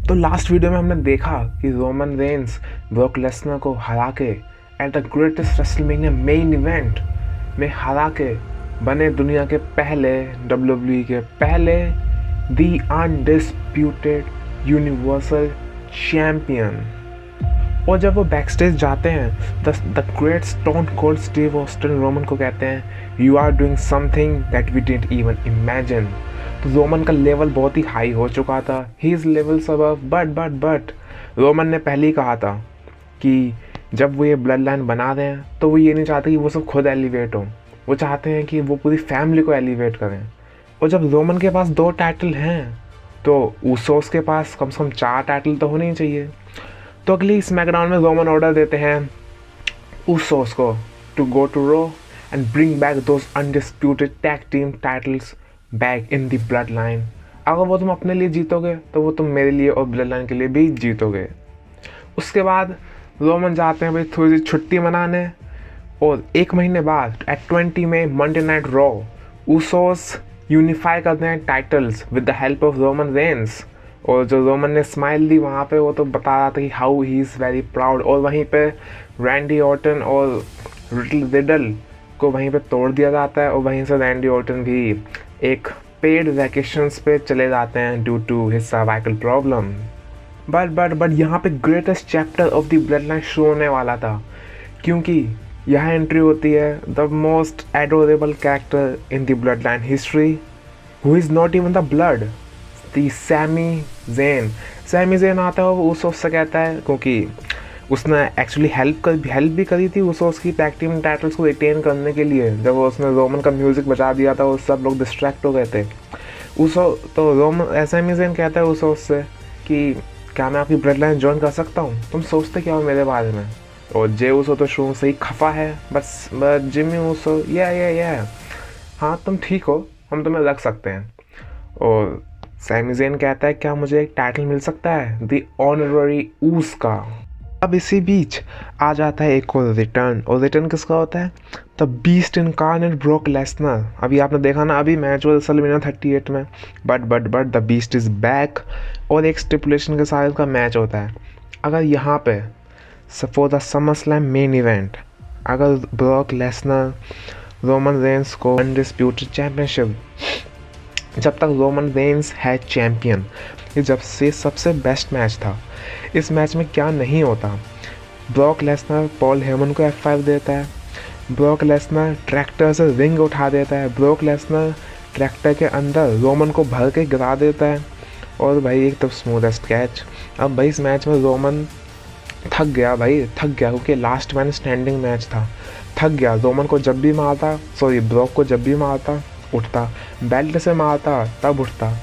तो last video में हमने देखा कि रोमन रेंस ब्रॉक लेसनर को हरा के at the greatest WrestleMania main event में हरा के बने दुनिया के पहले WWE के पहले दी अनडिस्प्यूटेड यूनिवर्सल चैम्पियन। और जब वो बैकस्टेज जाते हैं the great Stone Cold Steve Austin Roman को कहते हैं you are doing something that we didn't even imagine. तो रोमन का लेवल बहुत ही हाई हो चुका था, he is levels above, but Roman ने पहले ही कहा था कि जब वो ये ब्लड लाइन बना रहे हैं तो वो ये नहीं चाहते कि वो सब खुद एलिवेट हो, वो चाहते हैं कि वो पूरी फैमिली को एलिवेट करें। और जब रोमन के पास 2 टाइटल हैं तो ऊसोस के पास कम से कम 4 टाइटल तो होने ही चाहिए। तो अगली स्मैकडाउन में रोमन ऑर्डर देते हैं ऊसोस को to go to Raw and bring back those undisputed tag team titles back in the bloodline. अगर वो तुम अपने लिए जीतोगे तो वो तुम मेरे लिए और ब्लड लाइन के लिए भी जीतोगे। उसके बाद रोमन जाते हैं भाई थोड़ी सी छुट्टी मनाने, और 1 महीने बाद एट 20 में Monday night raw Usos unify करते हैं titles with the help of Roman Reigns. और जो रोमन ने स्माइल दी वहाँ पे वो तो बता रहा था कि how he is very proud. और वहीं पे रैंडी ऑर्टन और रिडल को वहीं पे तोड़ दिया जाता है, और वहीं से रैंडी ऑर्टन भी एक पेड वैकेशंस पे चले जाते हैं due to his cervical problem. But यहाँ पे greatest chapter of the bloodline शुरू होने वाला था, क्योंकि यहाँ एंट्री होती है the most adorable character in the bloodline history who is not even the blood, the Sami Zayn आता है। वो उस से कहता है, क्योंकि उसने एक्चुअली हेल्प भी करी थी उसकी टैग टीम टाइटल्स को रिटेन करने के लिए। जब उसने रोमन का म्यूज़िक बजा दिया था और सब लोग डिस्ट्रैक्ट हो गए थे तो रोमन सैमी ज़ेन कहता है उस से कि क्या मैं आपकी ब्लड लाइन ज्वाइन कर सकता हूँ, तुम सोचते क्या हो मेरे बारे में। और जे उसो तो शुरू से ही खफा है, बस जिमी उसो या हाँ तुम ठीक हो, हम तुम्हें रख सकते हैं। और सैमी ज़ेन कहता है क्या मुझे एक टाइटल मिल सकता है, द ऑनररी ऊस का। अब इसी बीच आ जाता है एक और रिटर्न, और रिटर्न किसका होता है, the beast incarnate Brock Lesnar. अभी आपने देखा ना, अभी मैच हुआ रेसलमेनिया 38 में, but the beast is back, और एक स्टिपुलेशन के साथ इसका मैच होता है। अगर यहाँ पे for the summer slam main event अगर ब्रॉक लेसनर रोमन रेंस को अनडिस्प्यूटेड चैम्पियनशिप, जब तक रोमन रेंस है चैम्पियन, ये जब से सबसे बेस्ट मैच था। इस मैच में क्या नहीं होता, ब्रॉक लेसनर पॉल हेमन को F5 देता है, ब्रॉक लेसनर ट्रैक्टर से रिंग उठा देता है, ब्रॉक लेसनर ट्रैक्टर के अंदर रोमन को भर के गिरा देता है, और भाई एक तो स्मूथेस्ट कैच। अब भाई इस मैच में रोमन थक गया, क्योंकि लास्ट मैन स्टैंडिंग मैच था। थक गया, रोमन को जब भी मारता, ब्रॉक को जब भी मारता उठता, बेल्ट से मारता तब उठता।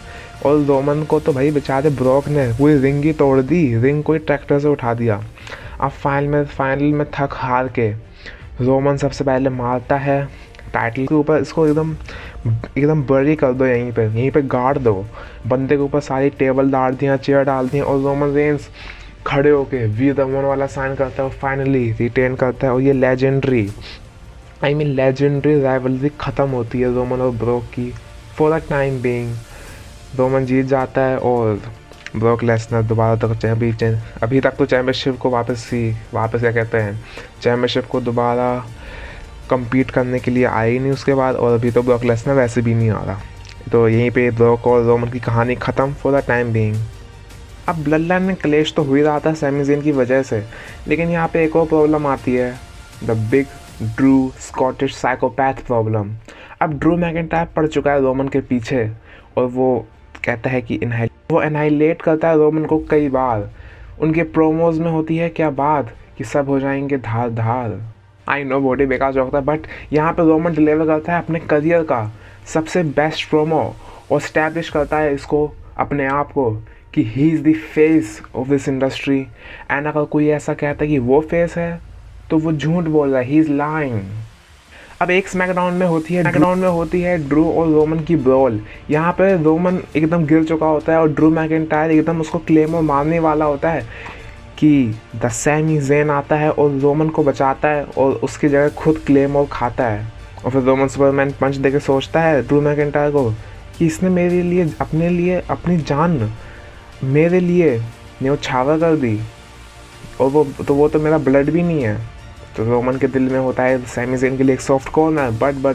और रोमन को तो भाई बेचारे ब्रॉक ने पूरी रिंग ही तोड़ दी, रिंग को ही ट्रैक्टर से उठा दिया। अब फाइनल में थक हार के रोमन सबसे पहले मारता है टाइटल के ऊपर, इसको एकदम बरी कर दो, यहीं पे गाड़ दो, बंदे के ऊपर सारी टेबल डाल दिया, चेयर डाल दिया, और रोमन रेंस खड़े होके वी द वन वाला साइन करता है और फाइनली रिटेन करता है। और ये लेजेंडरी राइवलरी ख़त्म होती है रोमन और ब्रॉक की। For the time being Roman जीत जाता है, और ब्रॉक लेसनर दोबारा तक अभी तक तो चैम्पियनशिप को वापस क्या कहते हैं, चैम्पियनशिप को दोबारा compete करने के लिए आए ही नहीं उसके बाद। और अभी तो ब्रॉक लेसनर वैसे भी नहीं आ रहा, तो यहीं पे ब्रॉक और रोमन की कहानी ख़त्म फॉर द टाइम बीइंग। अब ब्लड लाइन में क्लेश तो हुई रहा था सैमी ज़ेन की वजह से, लेकिन यहाँ पे एक और प्रॉब्लम आती है, the big Drew Scottish psychopath problem. अब ड्रू मैकिंटायर पड़ चुका है रोमन के पीछे, और वो कहता है कि वो एनाइलेट करता है रोमन को कई बार। उनके प्रोमोज में होती है क्या बात कि सब हो जाएंगे धार धार। आई नो बॉडी बेकार जोक था, बट यहाँ पे रोमन डिलीवर करता है अपने करियर का सबसे बेस्ट प्रोमो, और स्टैब्लिश करता है इसको अपने आप को कि he is the face of this industry. And अगर कोई ऐसा कहता है कि वो फेस है तो वो झूठ बोल रहा है, ही इज़ लाइंग। अब एक स्मैकडाउन में होती है ड्रू और रोमन की ब्रॉल। यहाँ पे रोमन एकदम गिर चुका होता है, और ड्रू मैकिंटायर एकदम उसको क्लेमर मारने वाला होता है कि द सैमी ज़ेन आता है और रोमन को बचाता है, और उसकी जगह खुद क्लेमर खाता है। और फिर रोमन सुपरमैन पंच देके सोचता है ड्रू मैकिंटायर को कि इसने मेरे लिए अपनी जान मेरे लिए न्योछावर कर दी, और वो तो मेरा ब्लड भी नहीं है। तो रोमन के दिल में होता है सैमी ज़ेन के लिए एक soft corner,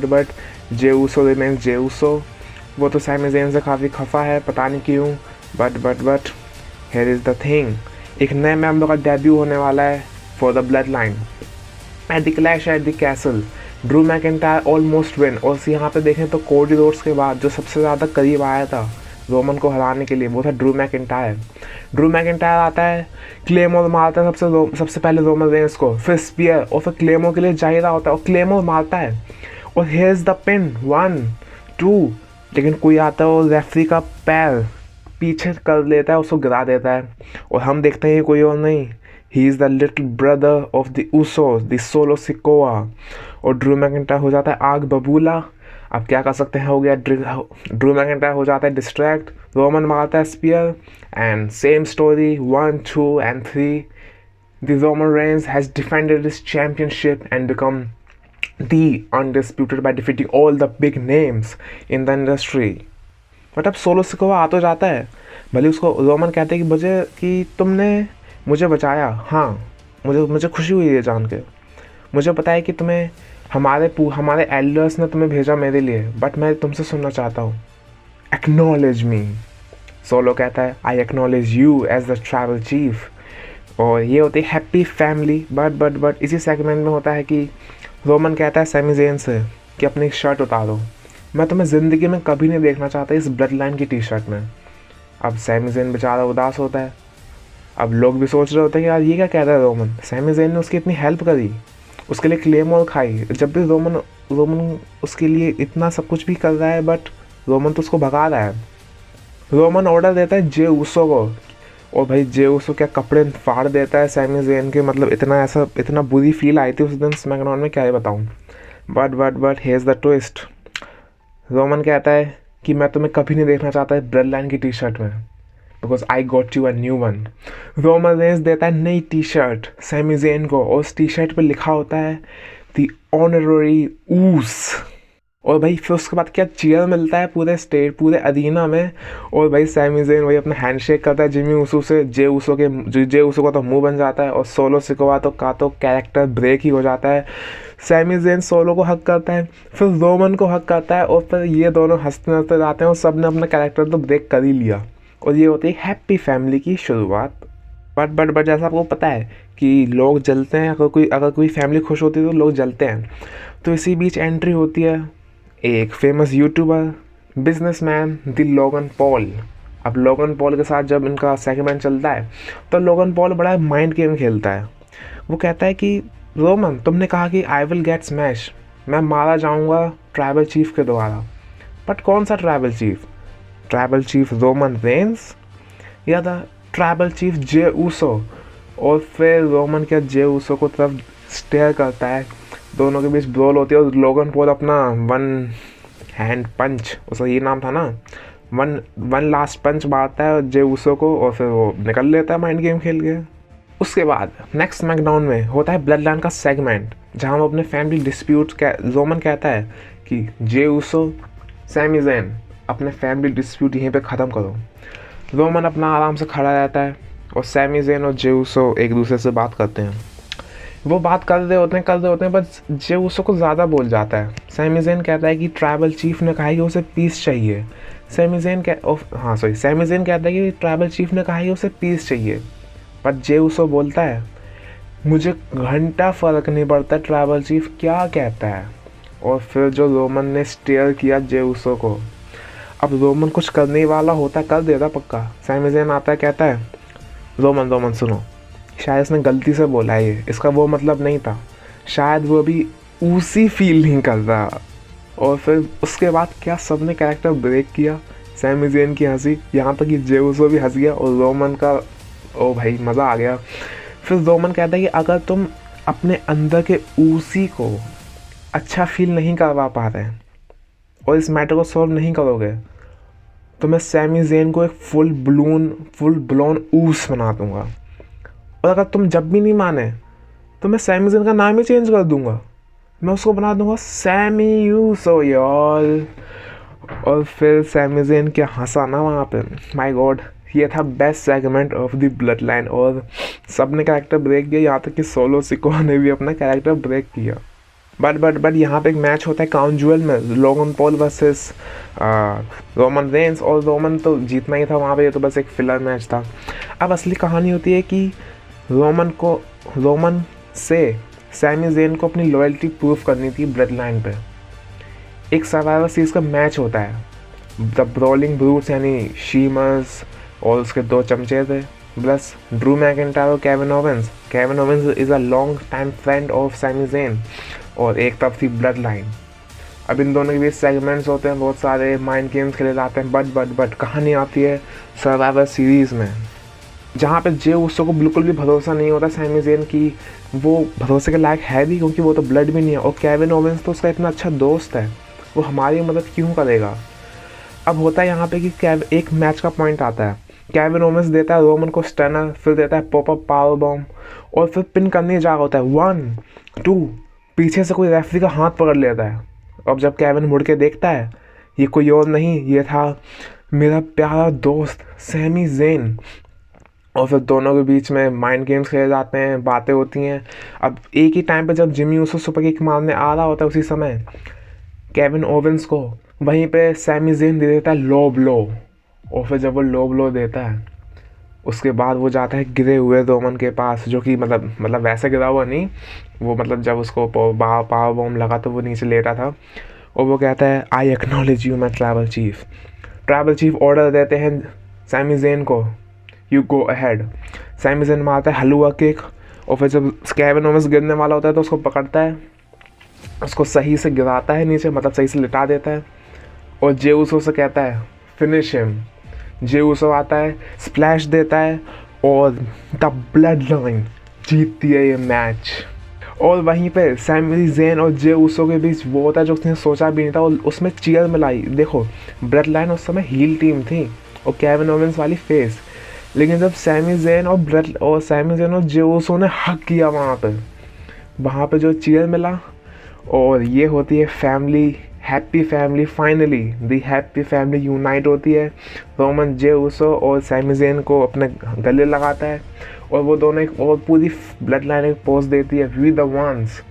but Jey Uso remains Jey Uso. वो तो सैमी ज़ेन से काफ़ी खफा है, पता नहीं क्यों। But here is the thing, एक नए मेंबर का डेब्यू होने वाला है for the blood line at the clash at the castle. Drew McIntyre almost win, और यहाँ पे देखें तो कोडी रोड्स के बाद जो सबसे ज़्यादा करीब आया था रोमन को हराने के लिए वो था ड्रू मैकिंटायर। ड्रू मैकिंटायर आता है, क्लेमोर मारता है सबसे पहले रोमन रेंस को, फिर स्पीयर, और फिर क्लेमोर के लिए जा रहा होता है और क्लेमोर मारता है, और हियर इज द पिन 1 2। लेकिन कोई आता है और रेफरी का पैर पीछे कर लेता है, उसको गिरा देता है, और हम देखते हैं ये कोई और नहीं, he is the little brother of the Usos, the solo Sikoa. और ड्रू मैकिंटायर हो जाता है आग बबूला। अब क्या कर सकते हैं, हो गया, ड्रू मैकिंटायर हो जाता है डिस्ट्रैक्ट, रोमन मारता है spear, and same story 1 2 and 3। The Roman Reigns has defended his championship and become the undisputed by defeating all the big names in the industry। But अब सोलो सिकोआ आ तो जाता है, भले उसको रोमन कहते हैं कि तुमने मुझे बचाया, हाँ मुझे खुशी हुई है जान के, मुझे पता है कि तुम्हें हमारे एल्डर्स ने तुम्हें भेजा मेरे लिए, बट मैं तुमसे सुनना चाहता हूँ, एक्नॉलेज मी। सोलो कहता है I acknowledge you as the tribal chief. और ये होती है हैप्पी फैमिली। बट इसी सेगमेंट में होता है कि रोमन कहता है सैमी ज़ेन से कि अपनी शर्ट उतारो, मैं तुम्हें ज़िंदगी में कभी नहीं देखना चाहता इस ब्लड लाइन की टी शर्ट में। अब सैमी ज़ेन बेचारा उदास होता है। अब लोग भी सोच रहे होते हैं कि यार ये क्या कह रहा है रोमन, सैमी ज़ेन ने उसकी इतनी हेल्प करी, उसके लिए क्लेमोर खाई, जब भी रोमन उसके लिए इतना सब कुछ भी कर रहा है, बट रोमन तो उसको भगा रहा है। रोमन ऑर्डर देता है जे ऊसो को, और भाई जे ऊसो क्या कपड़े फाड़ देता है सैमी ज़ेन के, मतलब इतना बुरी फील आई थी उस दिन स्मैकडाउन में, क्या ही बताऊँ। But here is the twist, Roman कहता है कि मैं तुम्हें कभी नहीं देखना चाहता ब्लड लाइन की टी शर्ट में, because I got you a new one. Roman Reigns देता है नई टी शर्ट सैमी ज़ेन को, और उस टी शर्ट पर लिखा होता है द ऑनररी ऊस। और भाई फिर उसके बाद क्या चीयर मिलता है पूरे अरीना में, और भाई सैमी ज़ेन वही अपना हैंडशेक करता है जिमी ऊसो से, जे ऊसो का तो मुंह बन जाता है, और सोलो सिकोआ तो कैरेक्टर ब्रेक ही हो जाता है। सैमी ज़ेन सोलो को हक करता है, फिर रोमन को हक करता है, और फिर ये दोनों हंसते हंसते जाते हैं, और सब ने अपना कैरेक्टर तो ब्रेक कर ही लिया, और ये होती है हैप्पी फैमिली की शुरुआत। बट जैसा आपको पता है कि लोग जलते हैं, अगर कोई फैमिली खुश होती है तो लोग जलते हैं। तो इसी बीच एंट्री होती है एक famous YouTuber businessman the Logan Paul. अब लोगन पॉल के साथ जब इनका सेगमेंट चलता है तो लोगन पॉल बड़ा माइंड गेम खेलता है। वो कहता है कि रोमन तुमने कहा कि आई विल गेट स्मैश, मैं मारा जाऊंगा ट्राइबल चीफ के द्वारा, बट कौन सा tribal chief? Tribal chief Roman Reigns या the tribal chief Jey Uso? और फिर रोमन क्या जे ऊसो को तरफ स्टेयर करता है, दोनों के बीच ब्रोल होती है, और लोगन पॉल अपना 1 हैंड पंच, उसका ये नाम था ना, वन लास्ट पंच मारता है जे ऊसो को, और फिर वो निकल लेता है माइंड गेम खेल के। उसके बाद नेक्स्ट स्मैकडाउन में होता है ब्लड लाइन का सेगमेंट, जहाँ वो अपने फैमिली डिस्प्यूट रोमन कहता है कि जे ऊसो सैमी ज़ेन अपने फैमिली डिस्प्यूट यहीं पे ख़त्म करो। रोमन अपना आराम से खड़ा रहता है, और सैमी ज़ेन और जे ऊसो एक दूसरे से बात करते हैं। वो बात कर रहे होते हैं बस जे ऊसो को ज़्यादा बोल जाता है। सैमी ज़ेन कहता है कि ट्राइबल चीफ ने कहा कि उसे पीस चाहिए। सैमी ज़ेन कहता है कि ट्राइबल चीफ ने कहा कि उसे पीस चाहिए, पर जे ऊसो बोलता है मुझे घंटा फ़र्क नहीं पड़ता ट्राइबल चीफ क्या कहता है। और फिर जो रोमन ने स्टेयर किया जे ऊसो को, अब रोमन कुछ करने वाला होता कर देता पक्का। सैमी ज़ेन आता है, कहता है रोमन सुनो, शायद इसने गलती से बोला है, ये इसका वो मतलब नहीं था, शायद वो अभी उसी फील नहीं कर रहा। और फिर उसके बाद क्या सबने कैरेक्टर ब्रेक किया, सैमी ज़ेन की हंसी, यहाँ तक कि जे ऊसो भी हंस गया, और रोमन का ओ भाई मज़ा आ गया। फिर रोमन कहता है कि अगर तुम अपने अंदर के उसी को अच्छा फील नहीं करवा पा रहे और इस मैटर को सॉल्व नहीं करोगे, तो मैं सैमी ज़ेन को एक फुल ब्लोन ऊस बना दूंगा, और अगर तुम जब भी नहीं माने तो मैं सैमी ज़ेन का नाम ही चेंज कर दूंगा, मैं उसको बना दूंगा सैमी यूसो यार। और फिर सैमी ज़ेन क्या हंसा ना वहाँ पे, माय गॉड, ये था best segment of the blood line और सब ने कैरेक्टर ब्रेक किया, यहाँ तक कि सोलो सिकोआ ने भी अपना कैरेक्टर ब्रेक किया। बट यहाँ पे एक मैच होता है क्राउन ज्वेल में, Logan Paul versus Roman Reigns, और रोमन तो जीतना ही था वहाँ पे, ये तो बस एक फिलर मैच था। अब असली कहानी होती है कि रोमन से सैमी ज़ेन को अपनी लॉयल्टी प्रूफ करनी थी ब्लड लाइन पे। एक सर्वाइवर सीरीज का मैच होता है, द ब्रॉलिंग ब्रूट्स यानी शीमर्स और उसके 2 चमचे थे, प्लस ड्रू मैकिंटायर और Kevin Owens. Kevin Owens is a long time friend of Sami Zayn, और एक तरफ थी ब्लड लाइन। अब इन दोनों के बीच सेगमेंट्स होते हैं, बहुत सारे माइंड गेम्स खेले जाते हैं, बट कहानी आती है सर्वाइवर सीरीज़ में, जहाँ पे जे उसको को बिल्कुल भी भरोसा नहीं होता सैमी ज़ेन की वो भरोसे के लायक है भी, क्योंकि वो तो ब्लड भी नहीं है, और केविन ओवेंस तो उसका इतना अच्छा दोस्त है, वो हमारी मदद क्यों करेगा। अब होता है यहाँ पे कि एक मैच का पॉइंट आता है, केविन ओवेंस देता है रोमन को स्टनर, फिर देता है पॉपअप पावर बॉम्ब, और फिर पिन करने जा होता है 1 2, पीछे से कोई रेफरी का हाथ पकड़ लेता है। अब जब केविन मुड़ के देखता है, ये कोई और नहीं, ये था मेरा प्यारा दोस्त सैमी ज़ेन। और फिर दोनों के बीच में माइंड गेम्स खेले जाते हैं, बातें होती हैं। अब एक ही टाइम पे जब जिमी उसको सुपर किक मारने आ रहा होता है, उसी समय केविन ओवेंस को वहीं पे सैमी ज़ेन दे देता है लो ब्लो, और फिर जब वो लो ब्लो देता है उसके बाद वो जाता है गिरे हुए रोमन के पास, जो कि मतलब वैसे गिरा हुआ नहीं, वो मतलब जब उसको पावर बॉम्ब लगा तो वो नीचे लेटा था, और वो कहता है I acknowledge you my tribal chief order देते हैं सैमी ज़ेन को, you go ahead. Sami Zayn मारता है हलुआ किक, और फिर जब केविन ओवेंस गिरने वाला होता है तो उसको पकड़ता है, उसको सही से गिराता है नीचे, मतलब सही से लिटा देता है, और जे उसो से कहता है फिनिश हिम। जे उसो आता है, स्प्लैश देता है, और द ब्लड लाइन जीतती है ये मैच। और वहीं पे सैमी ज़ेन और जे उसो के बीच वो होता है जो उसने सोचा भी नहीं था, और उसमें चीयर मिलाई। देखो ब्लड लाइन उस समय हील टीम थी और केविन ओवेंस वाली फेस, लेकिन जब सैमी ज़ेन और जे उसो ने हक किया वहाँ पे जो चीयर मिला, और ये होती है family, happy family. Finally the happy family unite होती है। रोमन जे उसो और सैमी ज़ेन को अपने गले लगाता है, और वो दोनों एक और पूरी ब्लड लाइन एक पोज देती है वी द वंस,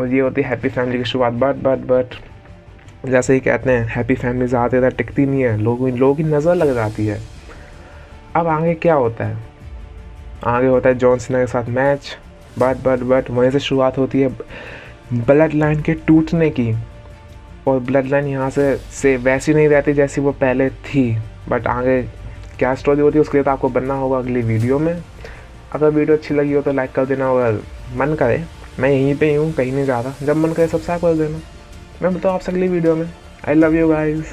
और ये होती है हैप्पी फैमिली की शुरुआत। बट जैसे ही कहते हैं हैप्पी फैमिली ज़्यादा देर टिकती नहीं है, लोगों की नज़र लग जाती है। अब आगे क्या होता है, आगे होता है जॉन सीना के साथ मैच, बट वहीं से शुरुआत होती है ब्लड लाइन के टूटने की, और ब्लड लाइन यहाँ से वैसी नहीं रहती जैसी वो पहले थी। बट आगे क्या स्टोरी होती है उसके लिए तो आपको बनना होगा अगली वीडियो में। अगर वीडियो अच्छी लगी हो तो लाइक कर देना, अगर मन करे, मैं यहीं पे ही हूँ, कहीं नहीं जा रहा, जब मन करे सब्सक्राइब कर देना। मैं मिलता हूँ आपसे अगली वीडियो में। I love you guys.